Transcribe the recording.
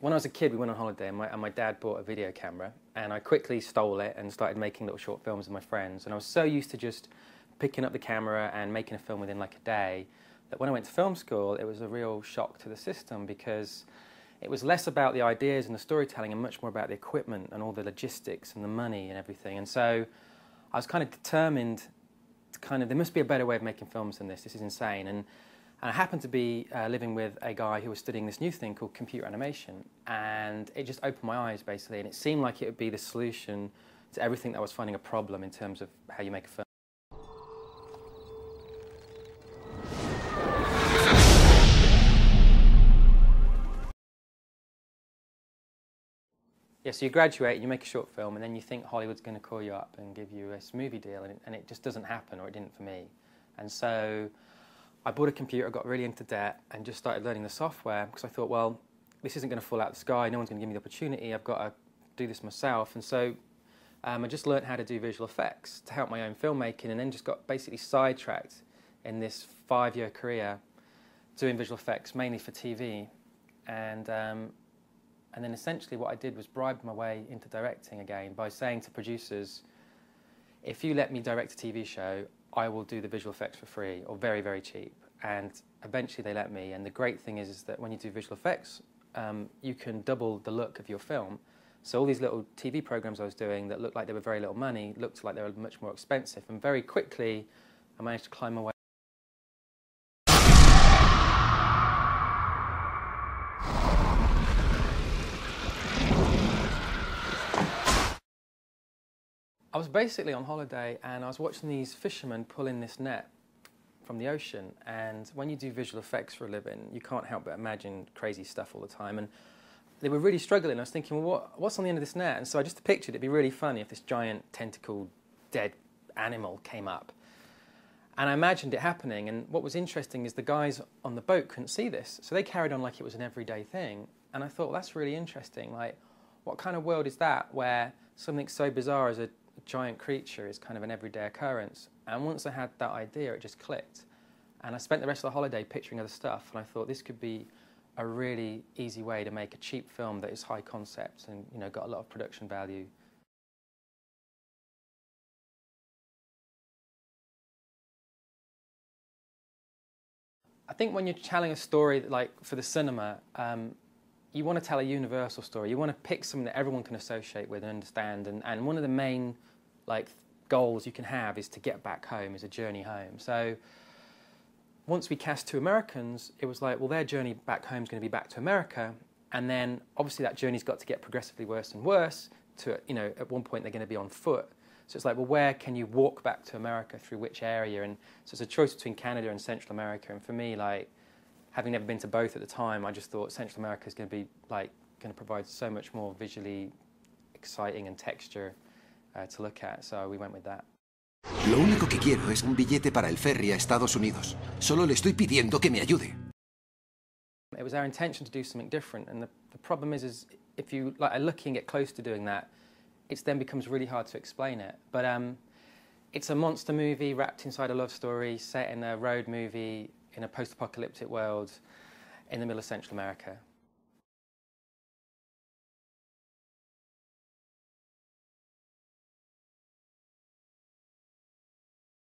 When I was a kid, we went on holiday and my dad bought a video camera, and I quickly stole it and started making little short films with my friends. And I was so used to just picking up the camera and making a film within like a day that when I went to film school, it was a real shock to the system, because it was less about the ideas and the storytelling and much more about the equipment and all the logistics and the money and everything. And so I was kind of determined to there must be a better way of making films than this. This is insane. And I happened to be living with a guy who was studying this new thing called computer animation, and it just opened my eyes, basically, and it seemed like it would be the solution to everything that I was finding a problem in terms of how you make a film. Yeah, so you graduate, you make a short film, and then you think Hollywood's going to call you up and give you a movie deal, and it just doesn't happen, or it didn't for me. And so I bought a computer, got really into debt, and just started learning the software, because I thought, well, this isn't going to fall out of the sky, no one's going to give me the opportunity, I've got to do this myself. And so I just learned how to do visual effects to help my own filmmaking, and then just got basically sidetracked in this 5-year career doing visual effects, mainly for TV. And then essentially what I did was bribe my way into directing again by saying to producers, if you let me direct a TV show, I will do the visual effects for free or very, very cheap. And eventually they let me. And the great thing is that when you do visual effects, you can double the look of your film. So all these little TV programs I was doing that looked like they were very little money looked like they were much more expensive. And very quickly, I managed to climb my way. I was basically on holiday, and I was watching these fishermen pull in this net from the ocean. And when you do visual effects for a living, you can't help but imagine crazy stuff all the time. And they were really struggling. I was thinking, well, what's on the end of this net? And so I just pictured it'd be really funny if this giant tentacled dead animal came up. And I imagined it happening. And what was interesting is the guys on the boat couldn't see this, so they carried on like it was an everyday thing. And I thought, well, that's really interesting. Like, what kind of world is that where something so bizarre as a giant creature is kind of an everyday occurrence? And once I had that idea, it just clicked. And I spent the rest of the holiday picturing other stuff, and I thought this could be a really easy way to make a cheap film that is high concept and, you know, got a lot of production value. I think when you're telling a story like for the cinema, you want to tell a universal story. You want to pick something that everyone can associate with and understand. And one of the main goals you can have is to get back home, is a journey home. So once we cast 2 Americans, it was like, well, their journey back home is going to be back to America. And then obviously that journey's got to get progressively worse and worse. You know, at one point they're going to be on foot. So it's like, well, where can you walk back to America, through which area? And so it's a choice between Canada and Central America. And for me, having never been to both at the time, I just thought Central America is going to be going to provide so much more visually exciting and texture to look at. So we went with that. Lo único que quiero es un billete para el ferry a Estados Unidos. Solo le estoy pidiendo que me ayude. It was our intention to do something different, and the problem is if you are looking at close to doing that, it then becomes really hard to explain it. But it's a monster movie wrapped inside a love story, set in a road movie in a post-apocalyptic world in the middle of Central America.